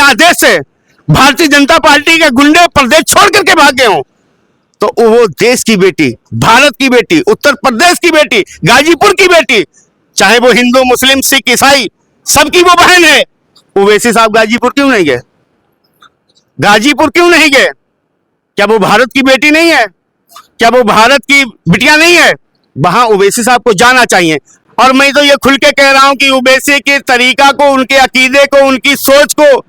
आदेश से भारतीय जनता पार्टी के गुंडे प्रदेश छोड़ करके भागे हों, तो वो देश की बेटी, भारत की बेटी, उत्तर प्रदेश की बेटी, गाजीपुर की बेटी, चाहे वो हिंदू, मुस्लिम, सिख, ईसाई, सबकी वो बहन है। ओवैसी साहब गाजीपुर क्यों नहीं गए? गाजीपुर क्यों नहीं गए? क्या वो भारत की बेटी नहीं है? क्या वो भारत की बिटिया नहीं है? वहां ओवैसी साहब को जाना चाहिए। और मैं तो ये खुल के कह रहा हूं कि ओवैसी के तरीका को, उनके अकीदे को, उनकी सोच को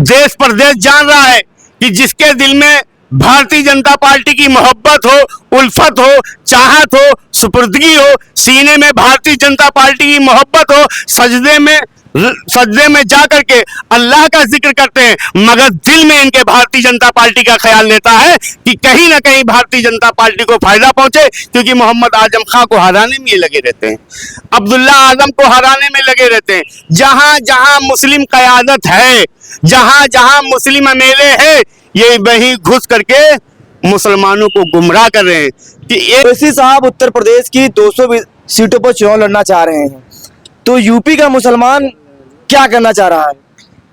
देश प्रदेश जान रहा है कि जिसके दिल में भारतीय जनता पार्टी की मोहब्बत हो, उल्फत हो, चाहत हो, सुपुर्दगी हो, सीने में भारतीय जनता पार्टी की मोहब्बत हो, सजदे में जा करके अल्लाह का जिक्र करते हैं, मगर दिल में इनके भारतीय जनता पार्टी का ख्याल लेता है कि कहीं ना कहीं भारतीय जनता पार्टी को फायदा पहुंचे, क्योंकि मोहम्मद आजम खां को हराने में ये लगे रहते हैं, अब्दुल्ला आजम को हराने में लगे रहते हैं। जहां जहां मुस्लिम कयादत है, जहां जहां मुस्लिम एमएलए है, ये वहीं घुस करके मुसलमानों को गुमराह कर रहे हैं कि ओवैसी साहब उत्तर प्रदेश की 200 सीटों पर चुनाव लड़ना चाह रहे हैं, तो यूपी का मुसलमान क्या करना चाह रहा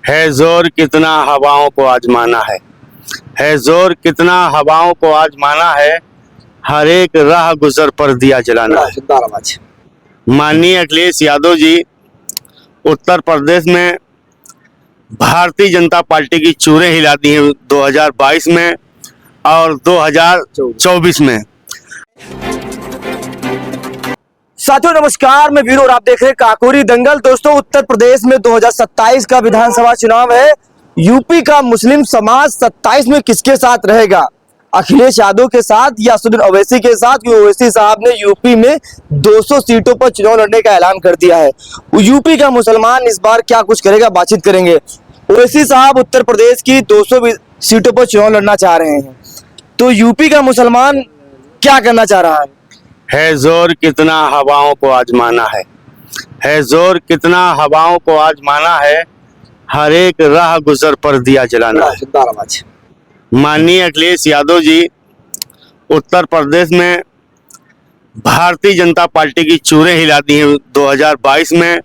है जोर कितना हवाओं को आजमाना है जोर कितना हवाओं को आजमाना है, हर एक राह गुजर पर दिया जलाना है। माननीय अखिलेश यादव जी उत्तर प्रदेश में भारतीय जनता पार्टी की चूरें हिला दी हैं 2022 में और 2024 में। साथियों नमस्कार, मैं वीरू और आप देख रहे हैं काकोरी दंगल। दोस्तों, उत्तर प्रदेश में 2027 का विधानसभा चुनाव है। यूपी का मुस्लिम समाज 27 में किसके साथ रहेगा? अखिलेश यादव के साथ या असदुद्दीन ओवैसी के साथ? क्योंकि ओवैसी साहब ने यूपी में 200 सीटों पर चुनाव लड़ने का ऐलान कर दिया है। यूपी का मुसलमान इस बार क्या कुछ करेगा, बातचीत करेंगे। ओवैसी साहब उत्तर प्रदेश की 200 सीटों पर चुनाव लड़ना चाह रहे हैं, तो यूपी का मुसलमान क्या करना चाह रहा है जोर कितना हवाओं को आजमाना है जोर कितना हवाओं को आजमाना है, हर एक राह गुजर पर दिया जलाना है। माननीय अखिलेश यादव जी उत्तर प्रदेश में भारतीय जनता पार्टी की चूरें हिला दी हैं 2022 में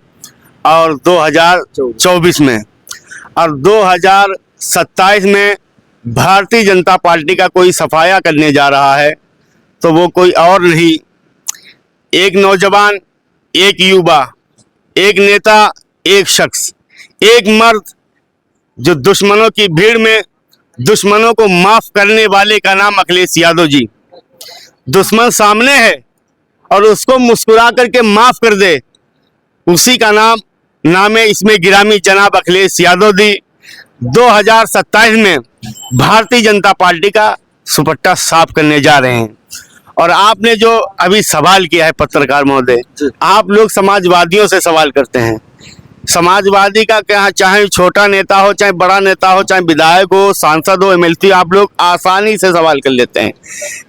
और 2024 में, और 2027 में भारतीय जनता पार्टी का कोई सफाया करने जा रहा है, तो वो कोई और नहीं, एक नौजवान, एक युवा, एक नेता, एक शख्स, एक मर्द, जो दुश्मनों की भीड़ में दुश्मनों को माफ करने वाले का नाम अखिलेश यादव जी। दुश्मन सामने है और उसको मुस्कुरा करके माफ कर दे, उसी का नाम है इसमें गिरामी जनाब अखिलेश यादव जी। 2027 में भारतीय जनता पार्टी का सुपट्टा साफ करने जा रहे हैं। और आपने जो अभी सवाल किया है पत्रकार महोदय, आप लोग समाजवादियों से सवाल करते हैं। समाजवादी का क्या, चाहे छोटा नेता हो, चाहे बड़ा नेता हो, चाहे विधायक हो, सांसद हो, एमएलसी, आप लोग आसानी से सवाल कर लेते हैं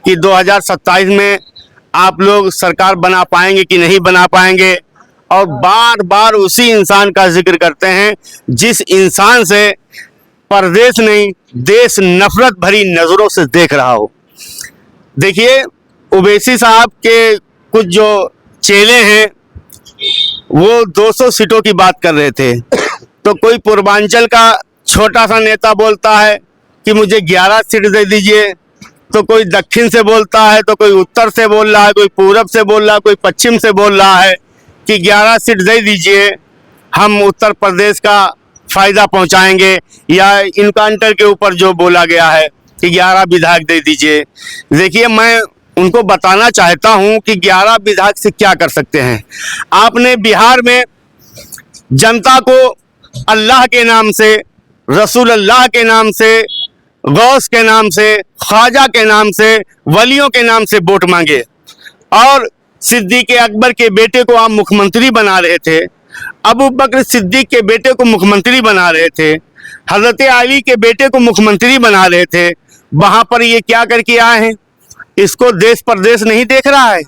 कि 2027 में आप लोग सरकार बना पाएंगे कि नहीं बना पाएंगे, और बार बार उसी इंसान का जिक्र करते हैं जिस इंसान से प्रदेश नहीं देश नफरत भरी नजरों से देख रहा हो। देखिए, ओवैसी साहब के कुछ जो चेले हैं वो 200 सीटों की बात कर रहे थे, तो कोई पूर्वांचल का छोटा सा नेता बोलता है कि मुझे 11 सीट दे दीजिए, तो कोई दक्षिण से बोलता है, तो कोई उत्तर से बोल रहा है, कोई पूरब से बोल रहा है, कोई पश्चिम से बोल रहा है कि 11 सीट दे दीजिए, हम उत्तर प्रदेश का फायदा पहुंचाएंगे। या इनकाउंटर के ऊपर जो बोला गया है कि 11 विधायक दे दीजिए। देखिए, मैं उनको बताना चाहता हूं कि 11 विधायक से क्या कर सकते हैं। आपने बिहार में जनता को अल्लाह के नाम से, रसूल अल्लाह के नाम से, गौस के नाम से, ख्वाजा के नाम से, वलियों के नाम से वोट मांगे, और सिद्दीक अकबर के बेटे को आप मुख्यमंत्री बना रहे थे, अबू बकर सिद्दीक के बेटे को मुख्यमंत्री बना रहे थे, हजरत अली के बेटे को मुख्यमंत्री बना रहे थे। वहां पर ये क्या करके आए हैं? इसको देश प्रदेश नहीं देख रहा है।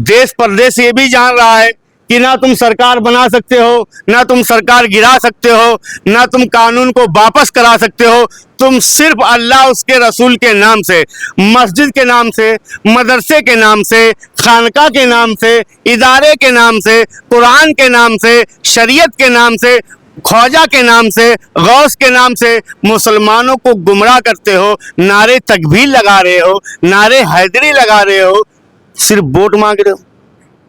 देश प्रदेश ये भी जान रहा है कि ना तुम सरकार बना सकते हो, ना तुम सरकार गिरा सकते हो, ना तुम कानून को वापस करा सकते हो। तुम सिर्फ अल्लाह उसके रसूल के नाम से, मस्जिद के नाम से, मदरसे के नाम से, खानका के नाम से, इदारे के नाम से, कुरान के नाम से, शरीयत के नाम से ख्वाजा के नाम से, गौस के नाम से मुसलमानों को गुमराह करते हो, नारे तकबीर लगा रहे हो, नारे हैदरी लगा रहे हो, सिर्फ वोट मांग रहे हो।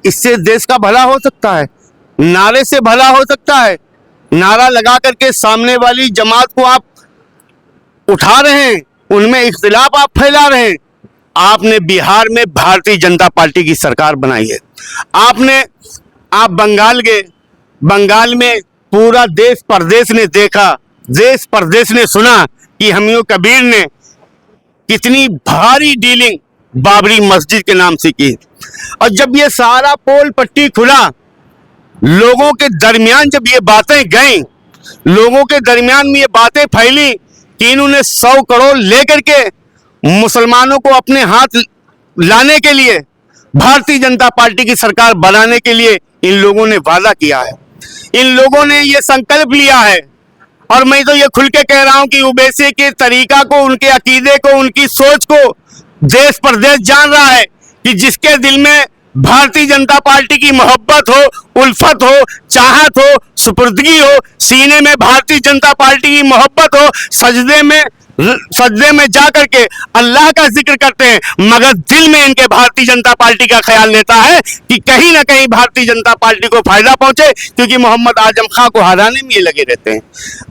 इससे देश का भला हो सकता है? नारे से भला हो सकता है? नारा लगा करके सामने वाली जमात को आप उठा रहे हैं, उनमें इख्तिलाफ आप फैला रहे हैं। आपने बिहार में भारतीय जनता पार्टी की सरकार बनाई है। आप बंगाल गए, बंगाल में पूरा देश परदेश ने देखा, देश परदेश ने सुना कि हमीद कबीर ने कितनी भारी डीलिंग बाबरी मस्जिद के नाम से की। और जब ये सारा पोल पट्टी खुला, लोगों के दरमियान जब ये बातें गईं, लोगों के दरमियान में ये बातें फैली कि इन्होंने 100 करोड़ लेकर के मुसलमानों को अपने हाथ लाने के लिए, भारतीय जनता पार्टी की सरकार बनाने के लिए इन लोगों ने वादा किया है, इन लोगों ने ये संकल्प लिया है। और मैं तो ये खुल के कह रहा हूं कि ओवैसी के तरीका को, उनके अकीदे को, उनकी सोच को देश प्रदेश जान रहा है कि जिसके दिल में भारतीय जनता पार्टी की मोहब्बत हो, उल्फत हो, चाहत हो, सुपुर्दगी हो, सीने में भारतीय जनता पार्टी की मोहब्बत हो, सजदे में जा करके अल्लाह का जिक्र करते हैं, मगर दिल में इनके भारतीय जनता पार्टी का ख्याल लेता है कि कहीं ना कहीं भारतीय जनता पार्टी को फायदा पहुंचे, क्योंकि मोहम्मद आजम खां को हराने में ये लगे रहते हैं,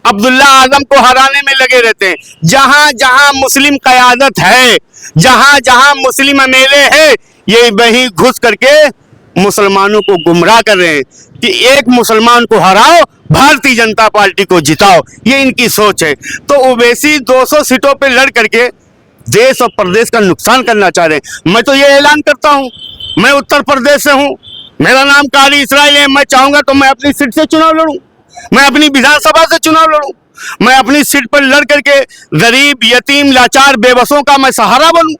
अब्दुल्ला आजम को हराने में लगे रहते हैं। जहां जहां मुस्लिम कयादत है, जहां जहां मुस्लिम एमएलए है, ये वहीं घुस करके मुसलमानों को गुमराह कर रहे हैं कि एक मुसलमान को हराओ, भारतीय जनता पार्टी को जिताओ। ये इनकी सोच है। तो ओवैसी 200 सीटों पे लड़ करके देश और प्रदेश का नुकसान करना चाह रहे हैं। मैं तो ये ऐलान करता हूं, मैं उत्तर प्रदेश से हूं, मेरा नाम कारी इसराइल है। मैं चाहूंगा तो मैं अपनी सीट से चुनाव लड़ूं, मैं अपनी विधानसभा से चुनाव लड़ूं, मैं अपनी सीट पर लड़ करके गरीब, यतीम, लाचार, बेबसों का मैं सहारा बनूं।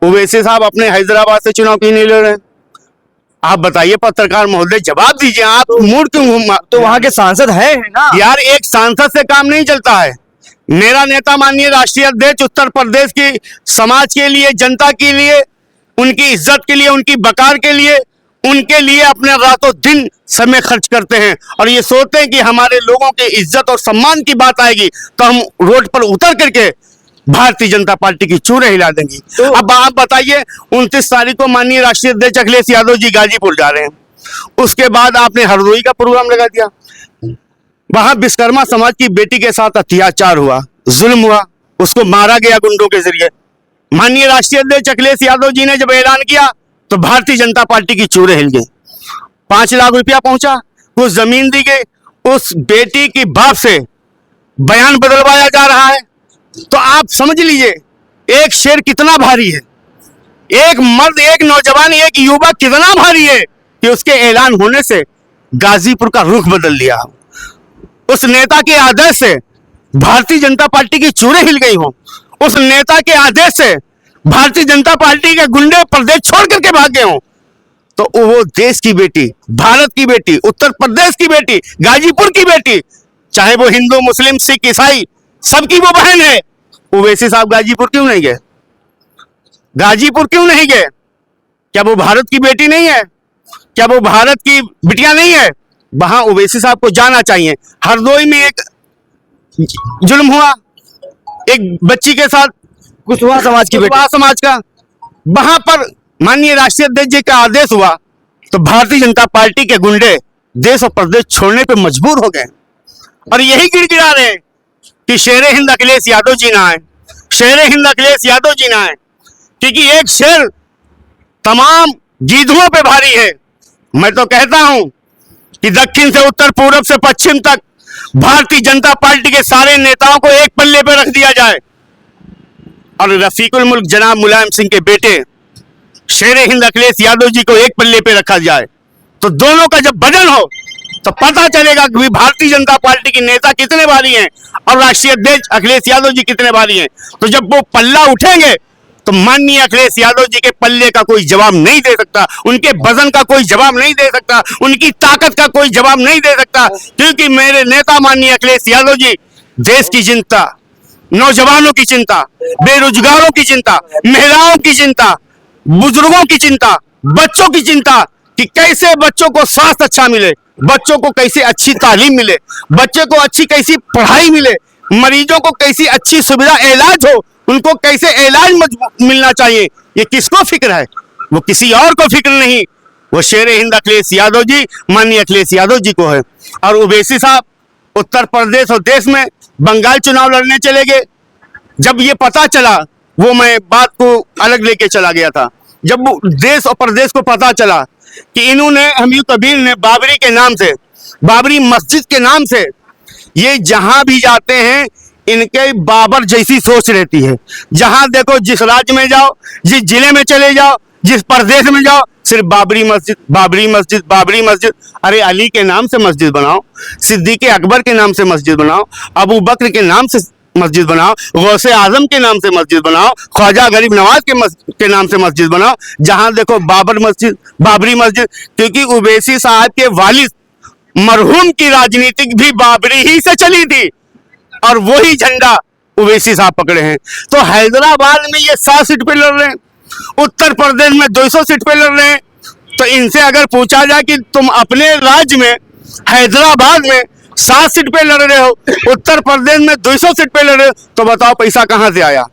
ओवैसी साहब अपने हैदराबाद से चुनाव क्यों नहीं लड़ रहे हैं? आप बताइए पत्रकार महोदय, जवाब दीजिए। आप मूड क्यों? तो वहां के सांसद है ना यार, एक सांसद से काम नहीं चलता है। मेरा नेता माननीय राष्ट्रीय अध्यक्ष उत्तर प्रदेश की समाज के लिए, जनता के लिए, उनकी इज्जत के लिए, उनकी बकार के लिए, उनके लिए अपने रातों दिन समय खर्च करते हैं और ये सोचते हैं कि हमारे लोगों के इज्जत और सम्मान की बात आएगी तो हम रोड पर उतर करके भारतीय जनता पार्टी की चूरे हिला देंगी। तो अब आप बताइए, 29 तारीख को माननीय राष्ट्रीय अध्यक्ष अखिलेश यादव जी गाजीपुर जा रहे हैं, उसके बाद आपने हरदोई का प्रोग्राम लगा दिया। वहां विश्वकर्मा समाज की बेटी के साथ अत्याचार हुआ, जुल्म हुआ, उसको मारा गया गुंडों के जरिए। माननीय राष्ट्रीय अध्यक्ष अखिलेश यादव जी ने जब ऐलान किया तो भारतीय जनता पार्टी की चूरे हिल गई। 5 लाख रुपया पहुंचा, कुछ जमीन दी गई, उस बेटी की बाप से बयान बदलवाया जा रहा है। तो आप समझ लीजिए एक शेर कितना भारी है, एक मर्द, एक नौजवान, एक युवक कितना भारी है कि उसके ऐलान होने से गाजीपुर का रुख बदल दिया। उस नेता के आदेश से भारतीय जनता पार्टी की चूरे हिल गई हो, उस नेता के आदेश से भारतीय जनता पार्टी के गुंडे प्रदेश छोड़ करके भाग गए हो। तो वो देश की बेटी, भारत की बेटी, उत्तर प्रदेश की बेटी, गाजीपुर की बेटी, चाहे वो हिंदू, मुस्लिम, सिख, ईसाई, सबकी वो बहन है। ओवैसी साहब गाजीपुर क्यों नहीं गए? गाजीपुर क्यों नहीं गए? क्या वो भारत की बेटी नहीं है? क्या वो भारत की बिटिया नहीं है? वहां ओवैसी साहब को जाना चाहिए। हरदोई में एक जुल्म हुआ एक बच्ची के साथ, कुशवाहा समाज की बेटी, कुशवाहा समाज का, वहां पर माननीय राष्ट्रीय अध्यक्ष जी का आदेश हुआ तो भारतीय जनता पार्टी के गुंडे देश और प्रदेश छोड़ने पे मजबूर हो गए और यही गिड़गिड़ा रहे हैं कि शेरे हिंद अखिलेश यादव जी ना आए, शेरे हिंद अखिलेश यादव जी ना आए, क्योंकि एक शेर तमाम गीदड़ों पे भारी है। मैं तो कहता हूं कि दक्षिण से उत्तर, पूरब से पश्चिम तक भारतीय जनता पार्टी के सारे नेताओं को एक पल्ले पे रख दिया जाए और रफीकुल मुल्क जनाब मुलायम सिंह के बेटे शेरे हिंद अखिलेश यादव जी को एक पल्ले पे रखा जाए, तो दोनों का जब वजन हो तो पता चलेगा कि भारतीय जनता पार्टी के नेता कितने भारी हैं और राष्ट्रीय अध्यक्ष अखिलेश यादव जी कितने भारी हैं। तो जब वो पल्ला उठेंगे तो माननीय अखिलेश यादव जी के पल्ले का कोई जवाब नहीं दे सकता, उनके वजन का कोई जवाब नहीं दे सकता, उनकी ताकत का कोई जवाब नहीं दे सकता, क्योंकि मेरे नेता माननीय अखिलेश यादव जी देश की चिंता, नौजवानों की चिंता, बेरोजगारों की चिंता, महिलाओं की चिंता, बुजुर्गों की चिंता, बच्चों की चिंता कि कैसे बच्चों को स्वास्थ्य अच्छा मिले, बच्चों को कैसे अच्छी तालीम मिले, बच्चे को अच्छी कैसी पढ़ाई मिले, मरीजों को कैसी अच्छी सुविधा इलाज हो, उनको कैसे इलाज मिलना चाहिए, ये किसको फिक्र है? वो किसी और को फिक्र नहीं, वो शेर हिंद अखिलेश यादव जी, माननीय अखिलेश यादव जी को है। और ओवैसी साहब उत्तर प्रदेश और देश में बंगाल चुनाव लड़ने चले गए। जब ये पता चला, वो मैं बात को अलग लेके चला गया था, जब देश और प्रदेश को पता चला कि इन्होंने हमीद कबीर ने बाबरी के नाम से, बाबरी मस्जिद के नाम से, ये जहां भी जाते हैं इनके बाबर जैसी सोच रहती है। जहां देखो, जिस राज्य में जाओ, जिस जिले में चले जाओ, जिस प्रदेश में जाओ, सिर्फ बाबरी मस्जिद, बाबरी मस्जिद, बाबरी मस्जिद। अरे अली के नाम से मस्जिद बनाओ, सिद्दीक अकबर के नाम से मस्जिद बनाओ, अबू बकर के नाम से मस्जिद बनाओ, गौसे आजम के नाम से मस्जिद बनाओ, ख्वाजा गरीब नवाज के नाम से मस्जिद बनाओ। जहां देखो बाबर मस्जिद, बाबरी मस्जिद, क्योंकि ओवैसी साहब के वालिद मरहूम की राजनीतिक भी बाबरी ही से चली थी और वही झंडा ओवैसी साहब पकड़े हैं। तो हैदराबाद में ये 7 सीट पे लड़ रहे हैं, उत्तर प्रदेश में 200 सीट पे लड़ रहे हैं। तो इनसे अगर पूछा जाए कि तुम अपने राज्य में हैदराबाद में 7 सीट पे लड़ रहे हो, उत्तर प्रदेश में 200 सीट पे लड़ रहे हो, तो बताओ पैसा कहां से आया?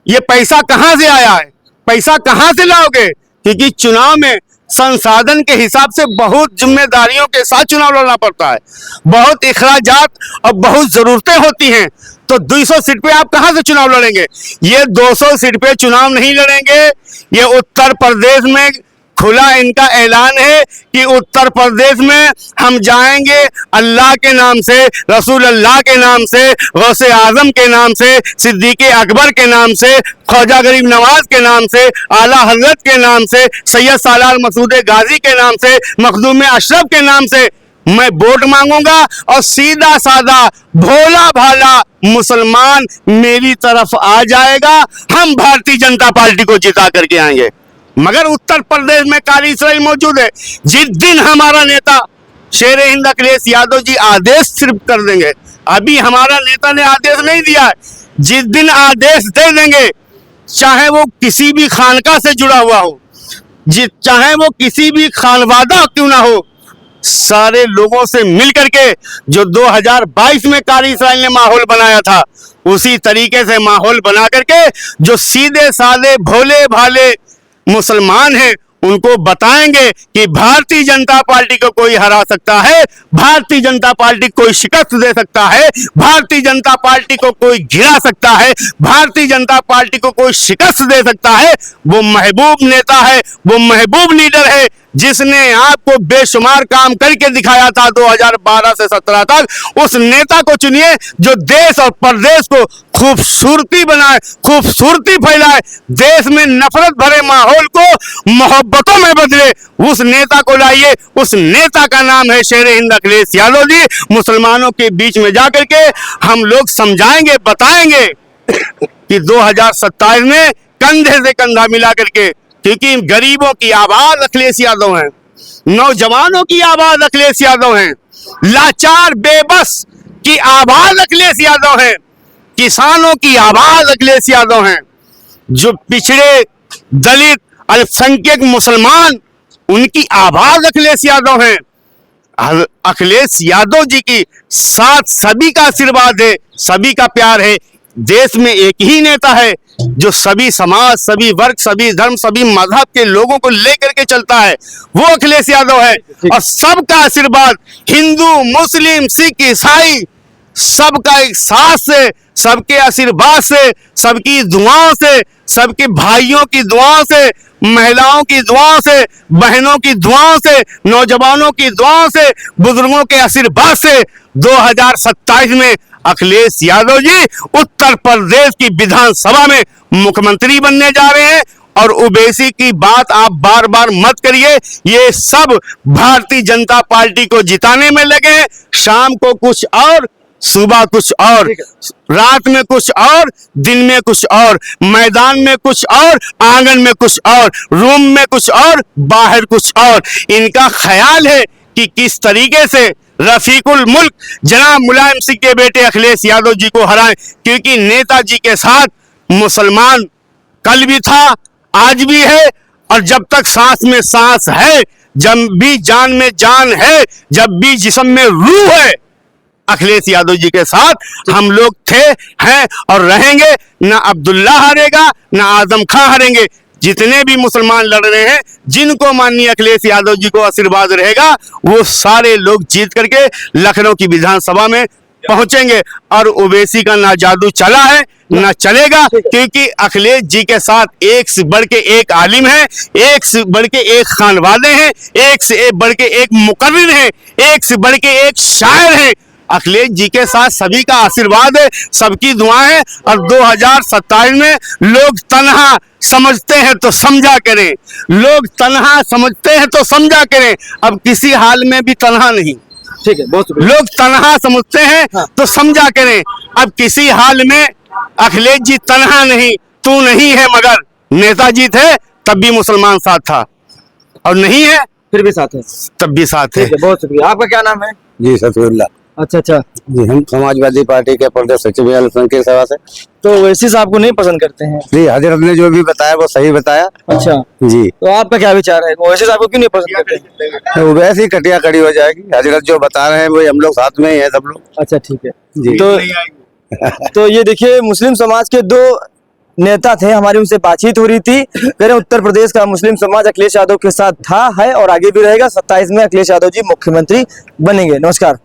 ये पैसा कहां से आया है? पैसा कहां से लाओगे? क्योंकि चुनाव में संसाधन के हिसाब से बहुत जिम्मेदारियों के साथ चुनाव लड़ना पड़ता है, बहुत इखराजात और बहुत जरूरतें होती हैं। तो 200 सीट पे आप कहां से चुनाव लड़ेंगे? ये 200 सीट पे चुनाव नहीं लड़ेंगे। ये उत्तर प्रदेश में खुला इनका ऐलान है कि उत्तर प्रदेश में हम जाएंगे अल्लाह के नाम से, रसूल अल्लाह के नाम से, गौसे आजम के नाम से, सिद्दीक अकबर के नाम से, ख्वाजा गरीब नवाज के नाम से, आला हजरत के नाम से, सैयद सालार मसूद गाजी के नाम से, मखदूम अशरफ के नाम से मैं वोट मांगूंगा और सीधा साधा भोला भाला मुसलमान मेरी तरफ आ जाएगा। हम भारतीय जनता पार्टी को जिता करके आएंगे। मगर उत्तर प्रदेश में काली इसराइल मौजूद है। जिस दिन हमारा नेता शेर हिंद अखिलेश यादव जी आदेश सिर्फ कर देंगे, अभी हमारा नेता ने आदेश नहीं दिया है, जिस दिन आदेश दे देंगे, चाहे वो किसी भी खानका से जुड़ा हुआ हो, चाहे वो किसी भी खानवादा क्यों ना हो, सारे लोगों से मिल करके जो 2022 में काली इसराइल ने माहौल बनाया था, उसी तरीके से माहौल बना करके जो सीधे साधे भोले भाले मुसलमान हैं उनको बताएंगे कि भारतीय जनता पार्टी को कोई हरा सकता है, भारतीय जनता पार्टी को कोई शिकस्त दे सकता है, भारतीय जनता पार्टी को कोई गिरा सकता है, भारतीय जनता पार्टी को कोई शिकस्त दे सकता है। वो महबूब नेता है, वो महबूब लीडर है जिसने आपको बेशुमार काम करके दिखाया था 2012 से 17 तक। उस नेता को चुनिए जो देश और प्रदेश को खूबसूरती बनाए, खूबसूरती फैलाए, देश में नफरत भरे माहौल को मोहब्बतों में बदले। उस नेता को लाइए, उस नेता का नाम है शेर हिंद अखिलेश यादव जी। मुसलमानों के बीच में जाकर के हम लोग समझाएंगे, बताएंगे कि 2027 में कंधे से कंधा मिला करके, क्योंकि गरीबों की आवाज अखिलेश यादव हैं, नौजवानों की आवाज अखिलेश यादव हैं, लाचार बेबस की आवाज अखिलेश यादव हैं, किसानों की आवाज अखिलेश यादव हैं, जो पिछड़े दलित अल्पसंख्यक मुसलमान उनकी आवाज अखिलेश यादव हैं। अखिलेश यादव जी की साथ सभी का आशीर्वाद है, सभी का प्यार है। देश में एक ही नेता है जो सभी समाज, सभी वर्ग, सभी धर्म, सभी मजहब के लोगों को लेकर के चलता है, वो अखिलेश यादव है। और सबका आशीर्वाद, हिंदू, मुस्लिम, सिख, ईसाई, सबका एक साथ से, सबके आशीर्वाद से, सबकी दुआओं से, सबके भाइयों की दुआओं से, महिलाओं की दुआओं से, बहनों की दुआओं से, नौजवानों की दुआओं से, बुजुर्गों के आशीर्वाद से 2027 में अखिलेश यादव जी उत्तर प्रदेश की विधानसभा में मुख्यमंत्री बनने जा रहे हैं। और ओवैसी की बात आप बार बार मत करिए, ये सब भारतीय जनता पार्टी को जिताने में लगे हैं। शाम को कुछ और, सुबह कुछ और, रात में कुछ और, दिन में कुछ और, मैदान में कुछ और, आंगन में कुछ और, रूम में कुछ और, बाहर कुछ और। इनका ख्याल है कि किस तरीके से रफीकुल मुल्क जनाब मुलायम सिंह के बेटे अखिलेश यादव जी को हराएं, क्योंकि नेताजी के साथ मुसलमान कल भी था, आज भी है, और जब तक सांस में सांस है जब भी जान में जान है, जब भी जिस्म में रूह है, अखिलेश यादव जी के साथ हम लोग थे, हैं और रहेंगे। ना अब्दुल्ला हारेगा, ना आजम खां हारेंगे। जितने भी मुसलमान लड़ रहे हैं, जिनको माननीय अखिलेश यादव जी को आशीर्वाद रहेगा, वो सारे लोग जीत करके लखनऊ की विधानसभा में पहुंचेंगे। और ओवैसी का ना जादू चला है ना चलेगा, क्योंकि अखिलेश जी के साथ एक से बढ़ के एक आलिम है, एक से बढ़ के एक खानवादे हैं, एक से बढ़ के एक मुकर्रिर है, एक से बढ़ के एक शायर है। अखिलेश जी के साथ सभी का आशीर्वाद है, सबकी दुआ है। और 2027 में लोग तन्हा समझते हैं तो समझा करें, लोग तन्हा समझते हैं तो समझा करें। अब किसी हाल में भी तन्हा नहीं, ठीक है, बहुत शुक्रिया। लोग तन्हा समझते हैं तो समझा करें। अब किसी हाल में अखिलेश जी तन्हा नहीं, तू नहीं है, मगर नेताजी थे तब भी मुसलमान साथ था, और नहीं है फिर भी साथ है। तब भी साथ है। ठीक है, बहुत शुक्रिया। आपका क्या नाम है? जी सफीउल्लाह। अच्छा अच्छा, जी हम समाजवादी पार्टी के प्रदेश सचिव हैं अल्पसंख्यक की सेवा से। तो ओवैसी साहब को नहीं पसंद करते हैं? जी हजरत ने जो भी बताया वो सही बताया। अच्छा, जी तो आपका क्या विचार है, ओवैसी साहब को क्यों नहीं पसंद करते? तो वैसे ही कटिया कड़ी हो जाएगी। हजरत जो बता रहे हैं वो हम लोग साथ में ही है सब लोग। अच्छा ठीक है। जी तो ये देखिए, मुस्लिम समाज के दो नेता थे, हमारी उनसे बातचीत हो रही थी। कह रहे उत्तर प्रदेश का मुस्लिम समाज अखिलेश यादव के साथ था, है और आगे भी रहेगा। 27 में अखिलेश यादव जी मुख्यमंत्री बनेंगे। नमस्कार।